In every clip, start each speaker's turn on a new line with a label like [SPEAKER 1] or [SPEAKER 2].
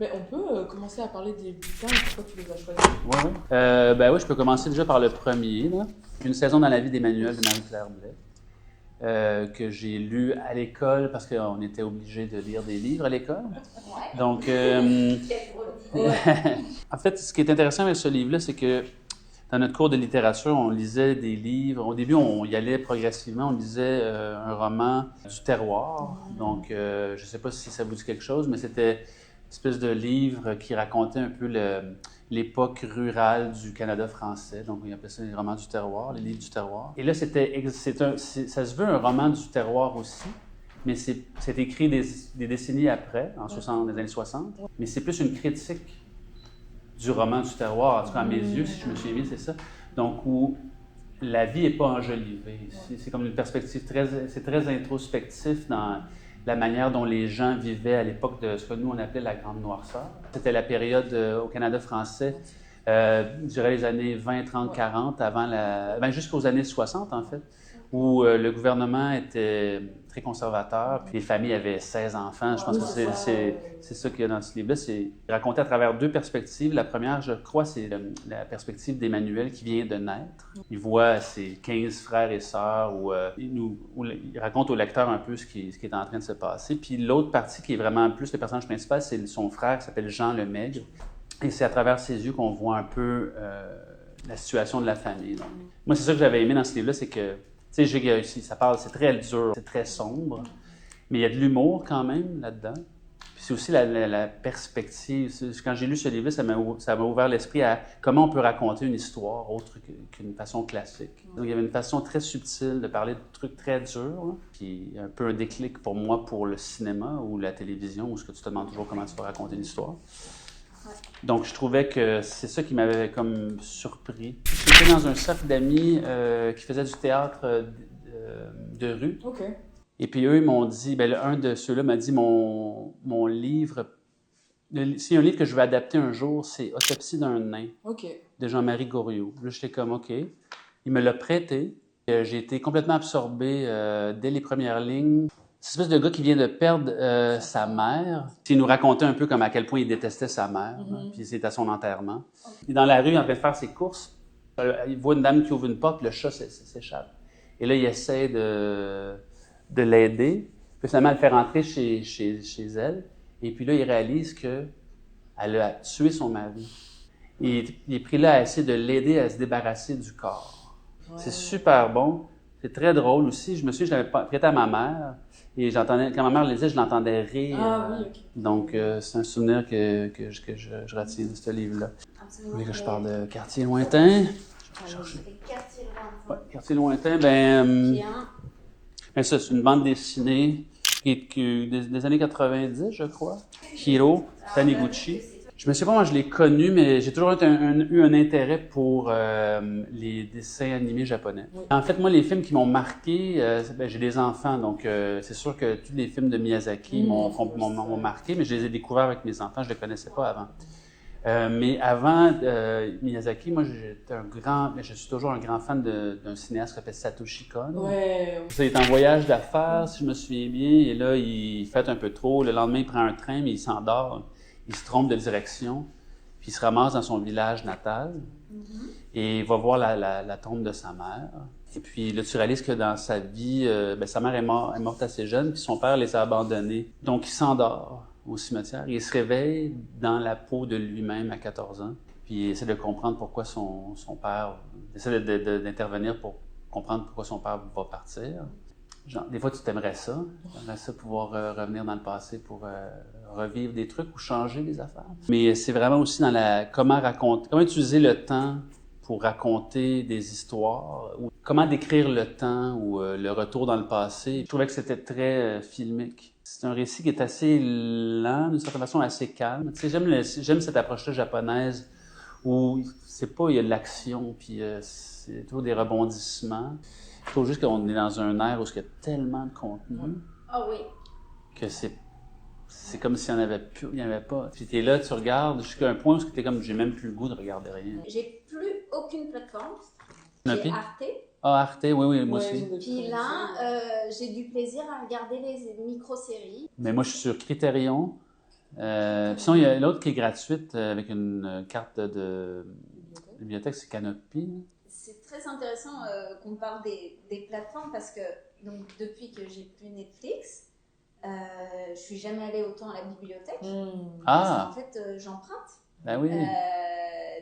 [SPEAKER 1] Mais on peut commencer à parler des bouquins et pourquoi tu les as choisis.
[SPEAKER 2] Oui, oui. Ben oui, je peux commencer déjà par le premier, là. Une saison dans la vie d'Emmanuel de Marie-Claire Blais, que j'ai lu à l'école parce qu'on était obligé de lire des livres à l'école. Donc, en fait, ce qui est intéressant avec ce livre-là, c'est que dans notre cours de littérature, on lisait des livres. Au début, on y allait progressivement. On lisait un roman du terroir. Donc, je ne sais pas si ça vous dit quelque chose, mais c'était une espèce de livre qui racontait un peu l'époque rurale du Canada français. Donc, on appelait ça les romans du terroir, les livres du terroir. Et là, ça se veut un roman du terroir aussi, mais c'est écrit des décennies après, dans les années 60. Mais c'est plus une critique du roman du terroir, en tout cas à mes yeux, si je me souviens bien, c'est ça. Donc, où la vie n'est pas enjolivée. C'est comme une perspective c'est très introspectif dans la manière dont les gens vivaient à l'époque de ce que nous, on appelait la Grande Noirceur. C'était la période au Canada français, je dirais les années 20, 30, 40, jusqu'aux années 60, en fait, où le gouvernement était très conservateur, puis les familles avaient 16 enfants. Je pense que c'est ça qu'il y a dans ce livre-là. C'est raconté à travers deux perspectives. La première, je crois, c'est la perspective d'Emmanuel qui vient de naître. Il voit ses 15 frères et sœurs, il raconte au lecteur un peu ce qui est en train de se passer. Puis l'autre partie qui est vraiment plus le personnage principal, c'est son frère qui s'appelle Jean Lemaigre. Et c'est à travers ses yeux qu'on voit un peu la situation de la famille. Donc, moi, c'est ça que j'avais aimé dans ce livre-là, c'est que tu sais, ça parle, c'est très dur, c'est très sombre, mais il y a de l'humour quand même là-dedans. Puis c'est aussi la perspective. Quand j'ai lu ce livre-là, ça m'a ouvert l'esprit à comment on peut raconter une histoire autre qu'une façon classique. Donc il y avait une façon très subtile de parler de trucs très durs, là, puis un peu un déclic pour moi pour le cinéma ou la télévision, où ce que tu te demandes toujours comment tu vas raconter une histoire. Donc, je trouvais que c'est ça qui m'avait comme surpris. J'étais dans un cercle d'amis qui faisaient du théâtre de rue.
[SPEAKER 1] Ok.
[SPEAKER 2] Et puis eux, ils m'ont dit, un de ceux-là m'a dit, mon livre, s'il y a un livre que je vais adapter un jour, c'est Autopsie d'un nain de Jean-Marie Goriot. Là, j'étais comme, OK. Il me l'a prêté. J'ai été complètement absorbé dès les premières lignes. C'est une espèce de gars qui vient de perdre sa mère. Il nous racontait un peu comme à quel point il détestait sa mère. Puis c'est à son enterrement. Il est dans la rue en train de faire ses courses. Il voit une dame qui ouvre une porte, le chat s'échappe. Et là, il essaie de l'aider. Puis finalement, elle le fait rentrer chez elle. Et puis là, il réalise qu'elle a tué son mari. Et il est pris là à essayer de l'aider à se débarrasser du corps. Ouais. C'est super bon. C'est très drôle aussi. Je me suis dit, je l'avais prêté à ma mère. Et j'entendais, quand ma mère le lisait, je l'entendais rire.
[SPEAKER 1] Ah oui, ok.
[SPEAKER 2] Donc, c'est un souvenir que je retiens de ce livre-là. Absolument. Vous voulez que je parle de Quartier lointain?
[SPEAKER 3] Quartier lointain.
[SPEAKER 2] Ouais, Quartier lointain, ça, c'est une bande dessinée des années 90, je crois. Hiro, Taniguchi. Je me sais pas comment je l'ai connu, mais j'ai toujours eu un intérêt pour les dessins animés japonais. Oui. En fait, moi, les films qui m'ont marqué, j'ai des enfants, donc c'est sûr que tous les films de Miyazaki m'ont marqué, mais je les ai découverts avec mes enfants, je ne les connaissais pas avant. Mais avant Miyazaki, moi, je suis toujours un grand fan d'un cinéaste qui s'appelle Satoshi Kon.
[SPEAKER 1] Ouais.
[SPEAKER 2] Il est en voyage d'affaires, si je me souviens bien, et là, il fait un peu trop. Le lendemain, il prend un train, mais il s'endort. Il se trompe de direction, puis il se ramasse dans son village natal, et il va voir la tombe de sa mère. Et puis là, tu réalises que dans sa vie, sa mère est morte assez jeune, puis son père les a abandonnés. Donc, il s'endort au cimetière. Il se réveille dans la peau de lui-même à 14 ans, puis il essaie de comprendre pourquoi son père... Il essaie d'intervenir pour comprendre pourquoi son père va partir. Genre, des fois, tu t'aimerais ça pouvoir revenir dans le passé pour revivre des trucs ou changer des affaires. Mais c'est vraiment aussi dans comment utiliser le temps pour raconter des histoires, ou comment décrire le temps ou le retour dans le passé. Je trouvais que c'était très filmique. C'est un récit qui est assez lent, d'une certaine façon assez calme. Tu sais, j'aime cette approche-là japonaise où il y a de l'action, puis c'est toujours des rebondissements. Je trouve juste qu'on est dans un air où il y a tellement de contenu que c'est comme s'il n'y en avait plus, il n'y en avait pas. Puis t'es là, tu regardes jusqu'à un point où t'es comme, j'ai même plus le goût de regarder rien.
[SPEAKER 3] J'ai plus aucune plateforme.
[SPEAKER 2] J'ai
[SPEAKER 3] Arte.
[SPEAKER 2] Ah, Arte, oui, moi aussi.
[SPEAKER 3] Puis là, j'ai du plaisir à regarder les micro-séries.
[SPEAKER 2] Mais moi, je suis sur Criterion, Sinon, il y a l'autre qui est gratuite avec une carte de bibliothèque, c'est Canopy.
[SPEAKER 3] C'est très intéressant qu'on parle des plateformes parce que donc, depuis que j'ai plus Netflix, je suis jamais allée autant à la bibliothèque. Parce qu'en fait, j'emprunte.
[SPEAKER 2] Ben oui.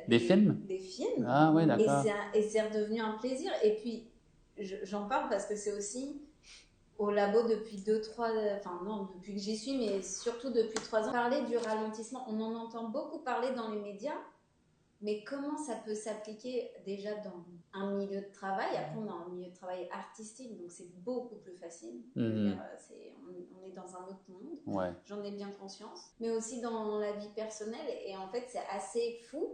[SPEAKER 2] Des films?
[SPEAKER 3] Des films.
[SPEAKER 2] Ah oui, d'accord.
[SPEAKER 3] Et c'est redevenu un plaisir. Et puis, j'en parle parce que c'est aussi au labo depuis depuis que j'y suis, mais surtout depuis 3 ans. Parler du ralentissement, on en entend beaucoup parler dans les médias, mais comment ça peut s'appliquer déjà dans un milieu de travail? Après, on a un milieu de travail artistique, donc c'est beaucoup plus facile. On est dans un autre monde.
[SPEAKER 2] Ouais.
[SPEAKER 3] J'en ai bien conscience. Mais aussi dans la vie personnelle. Et en fait, c'est assez fou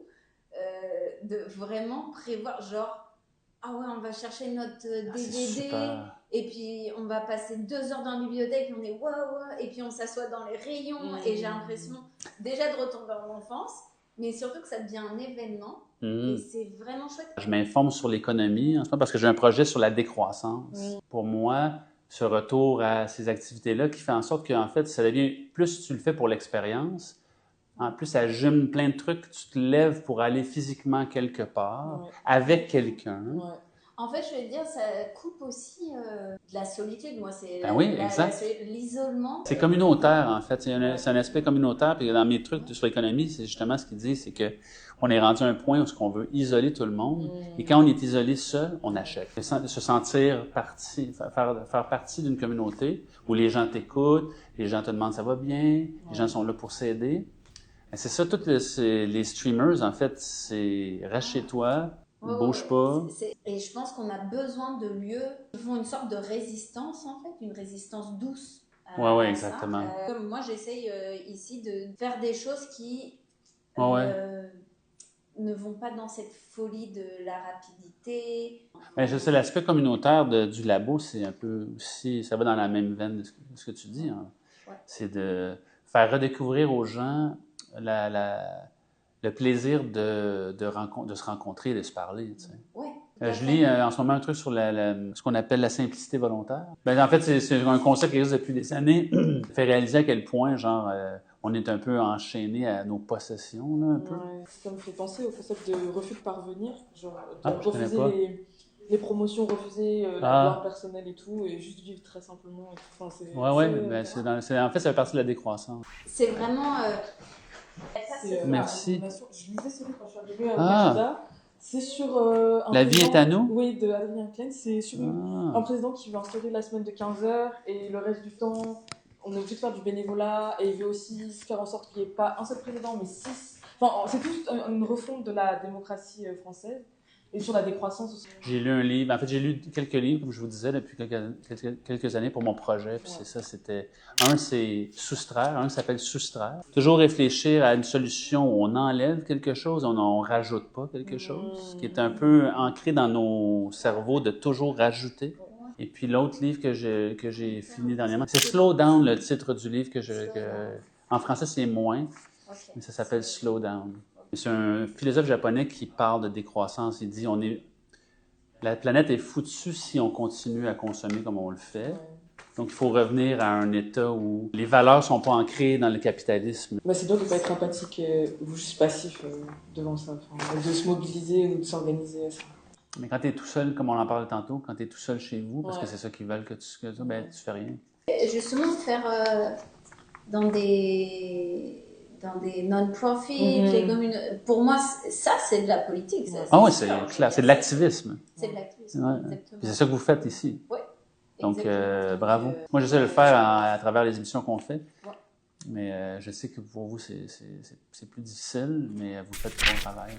[SPEAKER 3] de vraiment prévoir, genre, ah ouais, on va chercher notre DVD, et puis on va passer 2 heures dans la bibliothèque, et on est waouh, et puis on s'assoit dans les rayons, et j'ai l'impression déjà de retomber en enfance, mais surtout que ça devient un événement, et c'est vraiment chouette.
[SPEAKER 2] Je m'informe sur l'économie en ce moment parce que j'ai un projet sur la décroissance. Pour moi, ce retour à ces activités-là qui fait en sorte qu'en fait, ça devient, plus tu le fais pour l'expérience, en plus, ça jume plein de trucs. Tu te lèves pour aller physiquement quelque part, avec quelqu'un.
[SPEAKER 1] Ouais.
[SPEAKER 3] En fait, je vais te dire, ça coupe aussi de la solitude. Moi, c'est l'isolement.
[SPEAKER 2] C'est communautaire, en fait. C'est un aspect communautaire. Puis dans mes trucs sur l'économie, c'est justement ce qu'ils disent, c'est que on est rendu à un point où on veut isoler tout le monde. Et quand on est isolé seul, on achète. Se sentir partie, faire partie d'une communauté où les gens t'écoutent, les gens te demandent ça va bien, les gens sont là pour s'aider. C'est ça, tous les streamers, en fait, c'est reste chez toi, bouge pas.
[SPEAKER 3] Et je pense qu'on a besoin de lieux qui font une sorte de résistance, en fait, une résistance douce.
[SPEAKER 2] Oui, exactement.
[SPEAKER 3] Comme moi, j'essaye ici de faire des choses qui ne vont pas dans cette folie de la rapidité.
[SPEAKER 2] Ben, je sais, l'aspect communautaire du labo, c'est un peu aussi, ça va dans la même veine de ce que tu dis. Hein. Ouais. C'est de faire redécouvrir aux gens le plaisir de se rencontrer et de se parler. Tu sais.
[SPEAKER 3] Oui.
[SPEAKER 2] Je lis en ce moment un truc sur ce qu'on appelle la simplicité volontaire. Ben, en fait, c'est un concept qui existe depuis des années. Ça fait réaliser à quel point, genre, on est un peu enchaîné à nos possessions, là, un peu.
[SPEAKER 1] Ouais. Ça me fait penser au concept de refus de parvenir. Genre, refuser les promotions, refuser la gloire personnelle et tout, et juste vivre très simplement. Et tout. Enfin,
[SPEAKER 2] en fait, ça fait partie de la décroissance.
[SPEAKER 3] C'est vraiment...
[SPEAKER 2] Merci.
[SPEAKER 1] Je lisais ce livre quand je suis arrivée au Canada. C'est sur
[SPEAKER 2] La vie est à nous?
[SPEAKER 1] Oui, de Adrien Klein. C'est sur un président qui veut instaurer la semaine de 15 heures et le reste du temps, on est obligé de faire du bénévolat, et il veut aussi faire en sorte qu'il n'y ait pas un seul président, mais 6. Enfin, c'est tout une refonte de la démocratie française. Et sur la décroissance aussi.
[SPEAKER 2] J'ai lu un livre. En fait, j'ai lu quelques livres, comme je vous disais, depuis quelques années pour mon projet. Puis c'est ça, c'était... Un, c'est soustraire. Un s'appelle soustraire. Toujours réfléchir à une solution où on enlève quelque chose, on rajoute pas quelque chose, qui est un peu ancré dans nos cerveaux de toujours rajouter. Et puis l'autre livre que j'ai fini dernièrement, c'est Slow Down, le titre du livre en français, c'est moins, mais ça s'appelle Slow Down. C'est un philosophe japonais qui parle de décroissance. Il dit la planète est foutue si on continue à consommer comme on le fait. Donc, il faut revenir à un état où les valeurs ne sont pas ancrées dans le capitalisme.
[SPEAKER 1] Bah, c'est dur de ne pas être empathique ou juste passif devant ça. Enfin, de se mobiliser ou de s'organiser.
[SPEAKER 2] Mais quand tu es tout seul, comme on en parlait tantôt, quand tu es tout seul chez vous, parce que c'est ça qu'ils veulent que tu fais rien.
[SPEAKER 3] Justement, faire dans des non-profits, les communes. Pour moi, ça, c'est de la politique. Ça,
[SPEAKER 2] oui, c'est clair. C'est de l'activisme.
[SPEAKER 3] C'est de l'activisme, exactement.
[SPEAKER 2] Et c'est ça que vous faites ici.
[SPEAKER 3] Oui.
[SPEAKER 2] Donc, bravo. Moi, j'essaie de le faire à travers les émissions qu'on fait. Ouais. Mais je sais que pour vous, c'est plus difficile, mais vous faites du bon travail.